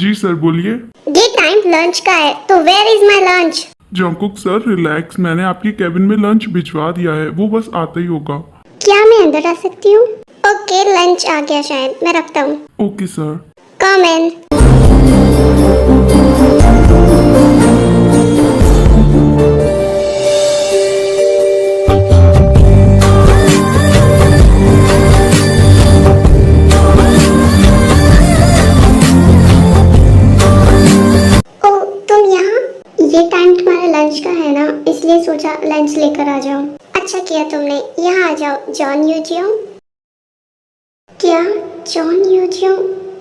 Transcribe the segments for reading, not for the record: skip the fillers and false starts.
जी sir बोलिए। ये time lunch का है, तो where is my lunch? Jungkook sir relax, मैंने आपकी कैबिन में लंच भिजवा दिया है, वो बस आता ही होगा। क्या मैं अंदर आ सकती हूँ? ओके, लंच आ गया शायद, मैं रखता हूँ। Okay sir. Come in. ये टाइम तुम्हारा लंच का है ना, इसलिए सोचा लंच लेकर आ जाऊं। अच्छा किया तुमने, यहाँ आ जाओ। जॉन यूजियो। क्या जॉन यूजियो?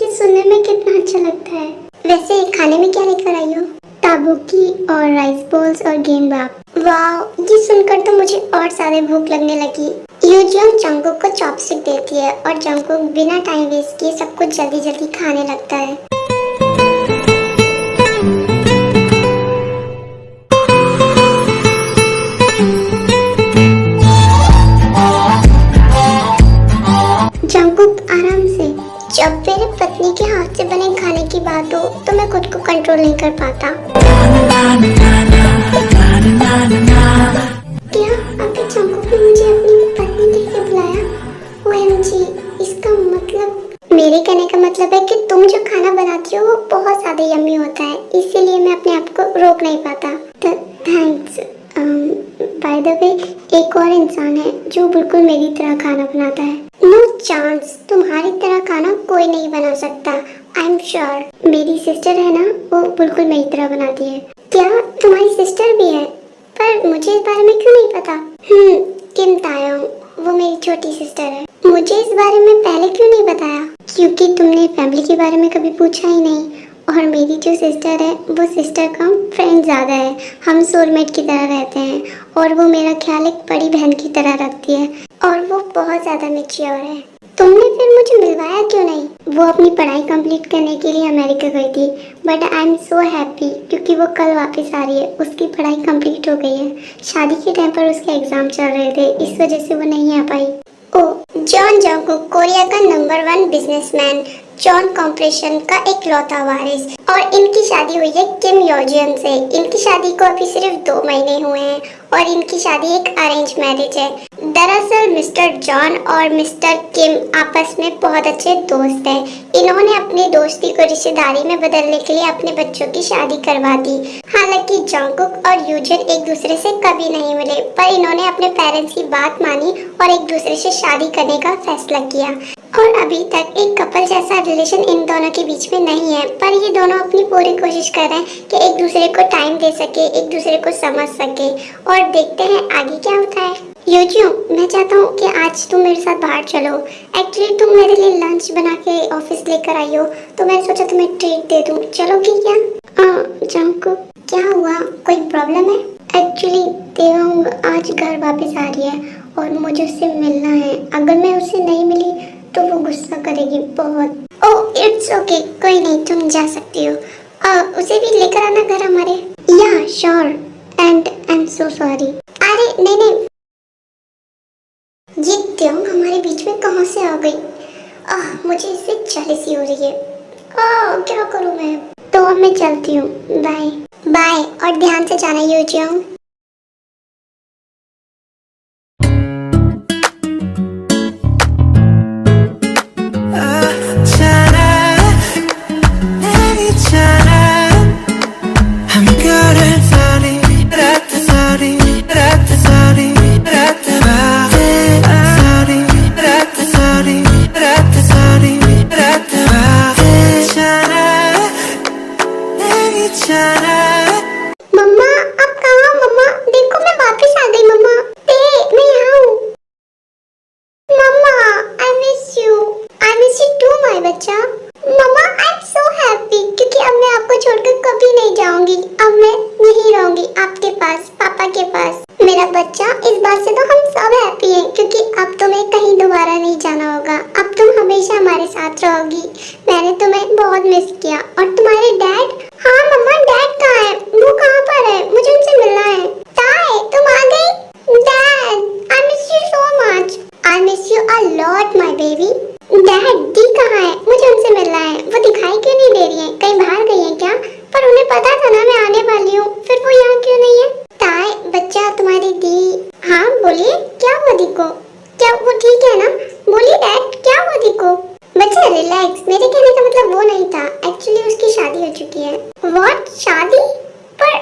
ये सुनने में कितना अच्छा लगता है। वैसे खाने में क्या लेकर आई हो? ताबुकी और राइस बॉल्स और गेम बाप। वाह, ये सुनकर तो मुझे और ज्यादा भूख लगने लगी। यूजियो जंकुक को चॉपस्टिक देती है और जंकुक बिना टाइम वेस्ट किए सब कुछ जल्दी जल्दी खाने लगता है। जंकुक आराम से। जब मेरे पत्नी के हाथ से बने खाने की बात हो तो मैं खुद को कंट्रोल नहीं कर पाता। क्या आपके जंकुक ने मुझे अपनी पत्नी कह के बुलाया? ओएमजी, इसका मतलब, मेरे कहने का मतलब है कि तुम जो खाना बनाती हो वो बहुत ज्यादा यम्मी होता है, इसीलिए मैं अपने आप को रोक नहीं पाता। थैंक्स। बाय द वे, एक और इंसान है जो बिल्कुल मेरी तरह खाना बनाता है। नो चांस, तुम्हारी तरह खाना कोई नहीं बना सकता। I am sure. मेरी सिस्टर है ना, वो बिल्कुल मेरी तरह बनाती है। क्या तुम्हारी सिस्टर भी है? पर मुझे इस बारे में क्यों नहीं पता? किम तायोंग, वो मेरी छोटी सिस्टर है। मुझे इस बारे में पहले क्यों नहीं बताया? क्योंकि तुमने फैमिली के बारे में कभी पूछा ही नहीं। और मेरी जो सिस्टर है वो सिस्टर कम फ्रेंड ज़्यादा है। हम सोलमेट की तरह रहते हैं और वो मेरा ख्याल एक बड़ी बहन की तरह रखती है और वो बहुत ज़्यादा मैच्योर है। तुमने फिर मुझे मिलवाया क्यों नहीं? वो अपनी पढ़ाई कंप्लीट करने के लिए अमेरिका गई थी, but I am so happy क्योंकि वो कल वापस आ रही है। उसकी पढ़ाई कंप्लीट हो गई है। शादी के टाइम पर उसके एग्जाम चल रहे थे, इस वजह से वो नहीं आ पाई। जॉन जंकुक कोरिया का नंबर 1 बिजनेसमैन, जॉन कॉर्पोरेशन का एक लौता वारिस, और इनकी शादी हुई है किम योजियन से। इनकी शादी को अभी सिर्फ 2 महीने हुए हैं और इनकी शादी एक अरेंज मैरिज है। दरअसल मिस्टर जॉन और मिस्टर किम आपस में बहुत अच्छे दोस्त हैं। इन्होंने अपनी दोस्ती को रिश्तेदारी में बदलने के लिए अपने बच्चों की शादी करवा दी। हालांकि जंकुक और यूजन एक दूसरे से कभी नहीं मिले, पर इन्होंने अपने पेरेंट्स की बात मानी और एक दूसरे से शादी करने का फैसला किया। और अभी तक एक कपल जैसा रिलेशन इन दोनों के बीच में नहीं है, पर ये दोनों अपनी पूरी कोशिश कर रहे हैं कि एक दूसरे को टाइम दे सके, एक दूसरे को समझ सके, और देखते हैं आगे क्या होता है। यूजियो, मैं चाहता हूँ कि आज तुम मेरे साथ बाहर चलो। एक्चुअली तुम मेरे लिए लंच बना के ऑफिस लेकर आई हो, तो मैंने सोचा तुम्हें ट्रीट दे दूँ। चलोगी क्या? जंकुक, क्या हुआ? कोई प्रॉब्लम है? एक्चुअली देवोंग आज घर वापस आ रही है और मुझे उससे मिलना है। अगर मैं उससे नहीं मिली तो वो गुस्सा करेगी बहुत। ओह इट्स ओके, कोई नहीं, तुम जा सकती हो। उसे भी लेकर आना घर हमारे। या sure, and I am so sorry. अरे नहीं, ये देवोंग हमारे बीच में कहाँ से आ गई? मुझे इससे जेलसी हो रही है। क्या करूँ मैं? तो अब मैं चलती हूँ। बाय बाय, और ध्यान से जाना यूजियो। मम्मा, आप कहाँ? मम्मा देखो, मैं वापस आ गई। मम्मा मैं यहाँ हूँ। मम्मा I miss you too my बच्चा। मम्मा आई एम सो हैप्पी क्योंकि अब मैं आपको छोड़कर कभी नहीं जाऊंगी। अब मैं यहीं रहूंगी आपके पास, पापा के पास। मेरा बच्चा, इस बात से तो हम सब हैप्पी हैं क्योंकि अब तुम्हें कहीं दोबारा नहीं जाना होगा। अब तुम हमेशा हमारे साथ रहोगी। मैंने तुम्हें बहुत मिस किया। और तुम्हारे डैड? हाँ मम्मा, डैड कहाँ है? वो कहाँ पर है? मुझे उनसे मिलना है। ताए, तुम आ गई? Dad I miss you so much. I miss you a lot my baby. Dad दी कहाँ है? मुझे उनसे मिलना है। वो दिखाई क्यों नहीं दे रही है? कहीं बाहर रिलैक्स, मेरे कहने का मतलब वो नहीं था। एक्चुअली उसकी शादी हो चुकी है। व्हाट? शादी? पर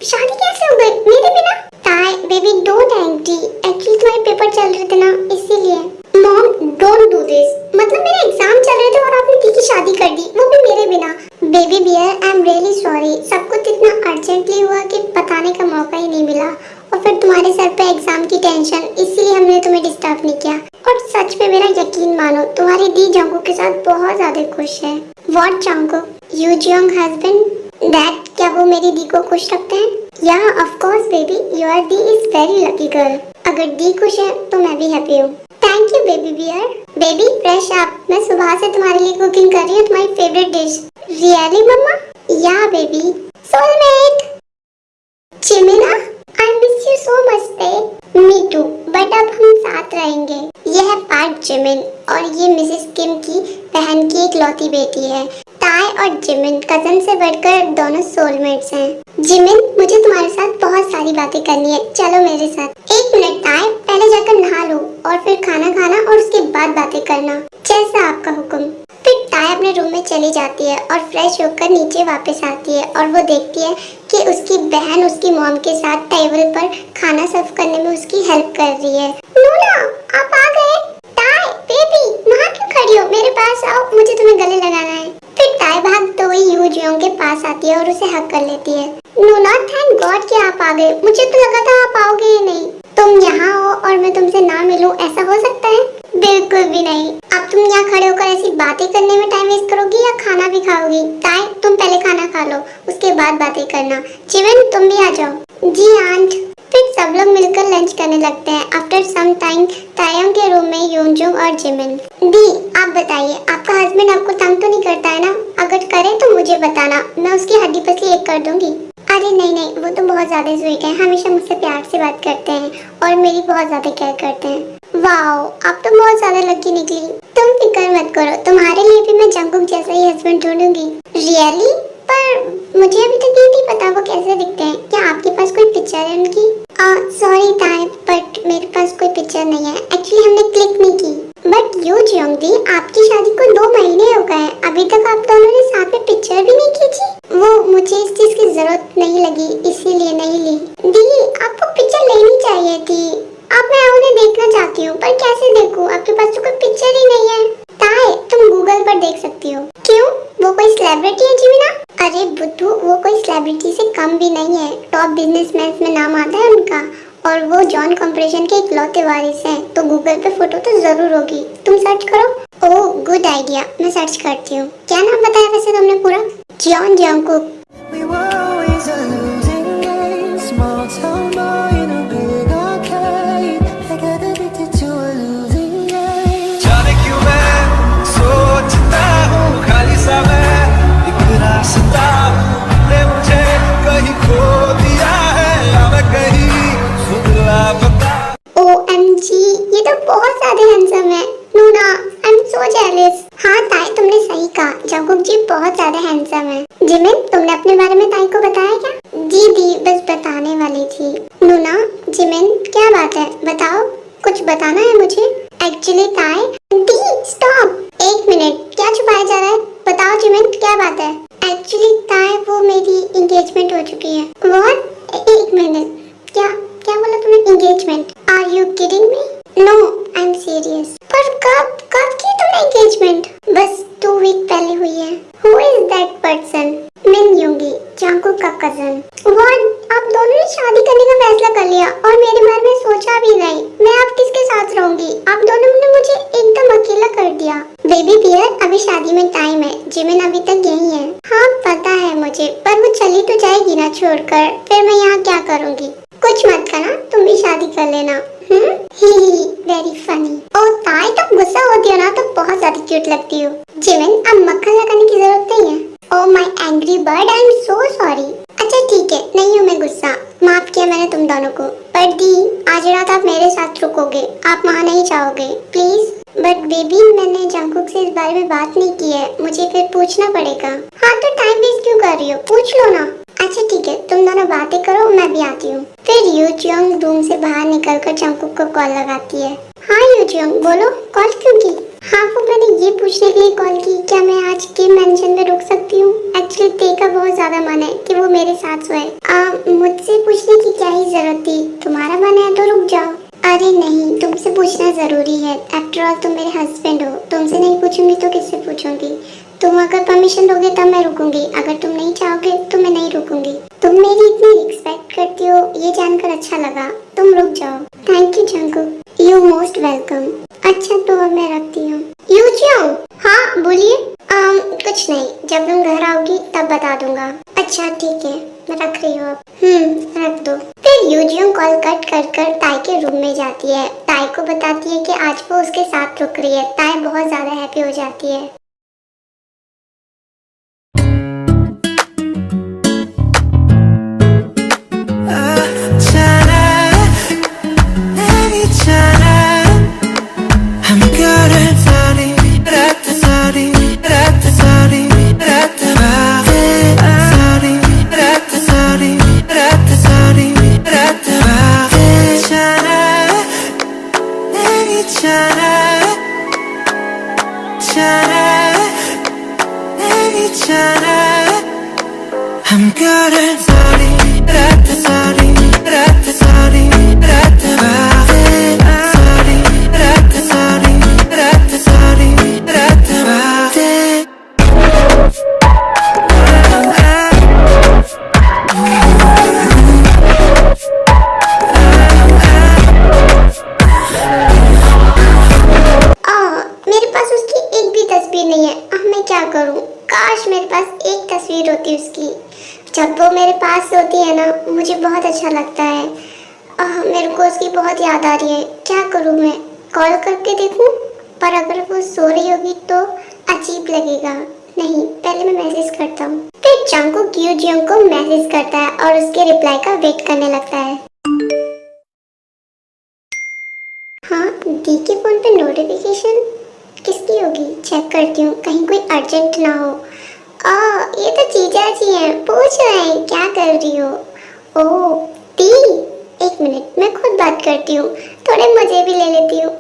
शादी कैसे हो गई मेरे बिना? ताई बेबी डोंट एंग्री, एक्चुअली तुम्हारे पेपर चल रहे थे ना, इसीलिए। मॉम डोंट डू दिस, मतलब मेरे एग्जाम चल रहे थे और आपने दी की शादी कर दी, वो भी मेरे बिना। Baby bear I am really sorry, सब कुछ इतना अर्जेंटली हुआ कि बताने का मौका ही नहीं मिला, और फिर तुम्हारे सर पे एग्जाम की टेंशन, इसीलिए हमने तुम्हें डिस्टर्ब नहीं किया। और सच में मेरा यकीन मानो, तुम्हारी दी जंगकुक के साथ बहुत ज्यादा खुश है। What Jungkook, you Jeong husband? That, क्या वो मेरी दी को खुश रखते हैं? या ऑफ कोर्स बेबी, योर दी इज वेरी लकी गर्ल। अगर दी खुश है तो मैं भी हैप्पी हूँ। Thank you baby bear. Baby fresh up, मैं सुबह से तुम्हारे लिए कुकिंग कर रही हूँ, तुम्हारी फेवरेट डिश। रियली मम्मा? या बेबी। सोलमेट चिमिना, I miss you so much babe. Me too, but अब हम साथ रहेंगे। यह है पार्क जिमिन और ये मिसेस किम की बहन की इकलौती बेटी है। ताई और जिमिन कजन से बढ़कर दोनों सोलमेट्स हैं। जिमिन, मुझे तुम्हारे साथ बहुत सारी बातें करनी है, चलो मेरे साथ। एक मिनट ताई, पहले जाकर नहा लो और फिर खाना खाना और उसके बाद बातें करना, जैसा आपका हुक्म। फिर ताई अपने रूम में चली जाती है और फ्रेश होकर नीचे वापस आती है और वो देखती है कि उसकी बहन उसकी मॉम के साथ टेबल पर खाना सर्व करने में उसकी हेल्प कर रही है। नूना, आप आ गए? ताई बेबी, वहाँ क्यों खड़ी हो? मेरे पास आओ, मुझे तुम्हें गले लगाना है। फिर ताई भागते हुए यू जियोंग के पास आती है और उसे हक कर लेती है। नूना, थैंक गॉड कि आप आ गए, मुझे तो लगा था आप आओगे ही नहीं। तुम यहाँ हो और मैं तुमसे ना मिलूं, ऐसा हो सकता है? बिल्कुल भी नहीं। अब तुम यहाँ खड़े होकर ऐसी बातें करने में टाइम वेस्ट करोगी या खाना भी खाओगी? ताई, तुम पहले खाना खा लो, उसके बाद बातें करना। जिमिन, तुम भी आ जाओ। जी आंट। फिर सब लोग मिलकर लंच करने लगते हैं। आफ्टर सम टाइम तायंग के रूम में यूनजुंग और जिमिन। दी, आप बताइए, आपका हस्बैंड आपको तंग तो नहीं करता है ना? अगर करे तो मुझे बताना, मैं उसकी हड्डी पसली एक कर दूंगी। अरे नहीं नहीं, वो तो बहुत ज्यादा स्वीट है, हमेशा मुझसे प्यार से बात करते हैं और मेरी बहुत ज्यादा केयर करते हैं। वाओ, आप तो बहुत ज्यादा लकी निकली। तुम फिक्र मत करो, तुम्हारे लिए भी मैं जंगकुक जैसा ही हस्बैंड ढूंढूंगी। रियली? पर मुझे अभी तक ये नहीं पता वो कैसे दिखते हैं। क्या आपके पास कोई पिक्चर है उनकी? सॉरी ताई, बट मेरे पास कोई पिक्चर नहीं है, एक्चुअली हमने क्लिक नहीं की। बट यू जियोंग दी, आपकी शादी को 2 महीने हो गए, अभी तक आप दोनों ने साथ में पिक्चर भी नहीं खींची। वो मुझे इस चीज की जरूरत नहीं लगी, इसीलिए नहीं ली। दी, आपको पिक्चर लेनी चाहिए थी। अब मैं उन्हें देखना चाहती हूँ, पर कैसे देखूँ? आपके पास तो कोई पिक्चर ही नहीं है। ताई, तुम गूगल पर देख सकती हो। क्यों? वो कोई सेलिब्रिटी है जिमिना? अरे बुद्धू, वो कोई सेलिब्रिटी से कम भी नहीं है, टॉप बिजनेसमैन में नाम आता है उनका, और वो जॉन कॉर्पोरेशन के इकलौते वारिस हैं, तो गूगल पे फोटो तो जरूर होगी। तुम सर्च करो। ओह गुड आइडिया, मैं सर्च करती हूँ। क्या नाम बताया वैसे तुमने पूरा? John Jungkook. OMG, ये तो बहुत ज्यादा हैंडसम है। नूना, आई एम सो जेलस। हाँ ताई, तुमने सही कहा, जंगकुक जी बहुत ज्यादा हैंडसम है। जिमिन, तुमने अपने बारे में ताई को बताया क्या? जी दी, बस बताने वाली थी। नूना, जिमिन, क्या बात है, बताओ, कुछ बताना है मुझे। एक्चुअली ताई। दी स्टॉप, एक मिनट, क्या छुपाया जा रहा है? बताओ जिमिन, क्या बात है? एक्चुअली ताई, वो मेरी एंगेजमेंट हो चुकी है। व्हाट? एक मिनट, क्या क्या बोला तुमने? Engagement? Are you kidding me? No, I am serious. पर कब कब की तुमने एंगेजमेंट? बस 2 वीक पहले हुई है। Who is that person? मिन योंगी, जंगकुक का कजन। व्हाट? आप दोनों ने शादी करने का फैसला कर लिया और मेरे बारे में सोचा भी नहीं। मैं अब किसके साथ रहूंगी? आप दोनों ने मुझे एकदम अकेला कर दिया। बेबी बियर, अभी शादी में टाइम है, जिमिन अभी तक यही है। हाँ पता है मुझे, पर वो चली तो जाएगी ना छोड़कर, फिर मैं यहाँ क्या करूँगी? कुछ मत करना, तुम भी शादी कर लेना। Very funny. और ताई, तो गुस्सा होती हो ना तो बहुत ज्यादा क्यूट लगती हो। जिमिन, अब मक्खन लगाने की जरूरत नहीं है। Oh my angry bird, I am so sorry. अच्छा ठीक है, नहीं हूँ मैं गुस्सा, माफ किया मैंने तुम दोनों को। पर दी, आज रात आप मेरे साथ रुकोगे, आप वहाँ नहीं जाओगे प्लीज? बट बेबी, मैंने जंगकुक से इस बारे में बात नहीं की है, मुझे फिर पूछना पड़ेगा। हाँ तो टाइम वेस्ट क्यों कर रही हो, पूछ लो ना। अच्छा ठीक है, तुम दोनों बातें करो, मैं भी आती हूँ। फिर यू जियोंग रूम से बाहर निकलकर जंगकुक को कॉल लगाती है। हाँ यू जियोंग, बोलो, कॉल क्यों की? हाँ वो मैंने ये पूछने के लिए कॉल आज के मेंशन में रुक सकती हूँ? एक्चुअली ते का बहुत ज्यादा मन है कि वो मेरे साथ सोए। मुझसे पूछने की क्या ही जरूरत थी, तुम्हारा मन है तो रुक जाओ। अरे नहीं, तुमसे पूछना जरूरी है, आफ्टर ऑल तुम मेरे हस्बैंड हो। तुमसे नहीं पूछूंगी तो किससे पूछूंगी? तुम अगर परमिशन दोगे तब मैं रुकूंगी, अगर तुम नहीं चाहोगे तो मैं नहीं रुकूंगी। तुम मेरी इतनी रिस्पेक्ट करती हो, ये जानकर अच्छा लगा। तुम रुक जाओ। Thank you Jungkook, you most welcome. अच्छा तो अब मैं रखती हूँ। यूजियोंग, हाँ बोलिए। कुछ नहीं, जब तुम घर आओगी तब बता दूंगा। अच्छा ठीक है, मैं रख रही हूँ अब। रख दो। फिर यूजियोंग कॉल कट कर ताई के रूम में जाती है। ताई को बताती है कि आज वो उसके साथ रुक रही है। ताई बहुत ज्यादा हैप्पी हो जाती है। I'm good at sorry, rat sorry, rat sorry, rat sorry, rat sorry, rat sorry, rat मेरे पास उसकी एक भी तस्वीर नहीं है। अब मैं क्या करूं? काश मेरे पास एक तस्वीर होती उसकी। जब वो मेरे पास होती है ना, मुझे बहुत अच्छा लगता है। मेरे को उसकी बहुत याद आ रही है। क्या करूं मैं? कॉल करके देखूं? पर अगर वो सो रही होगी तो अजीब लगेगा। नहीं, पहले मैं मैसेज करता हूँ। फिर जंगकुक यूजियोंग को मैसेज करता है और उसके रिप्लाई का वेट करने लगता है। हाँ, दी के फोन पे नोटिफिकेशन किसकी होगी? चेक करती हूँ, कहीं कोई अर्जेंट ना हो। ये तो जीजा जी हैं, पूछ रहे हैं क्या कर रही हो। ओह दी, एक मिनट मैं खुद बात करती हूँ, थोड़े मजे भी ले लेती हूँ।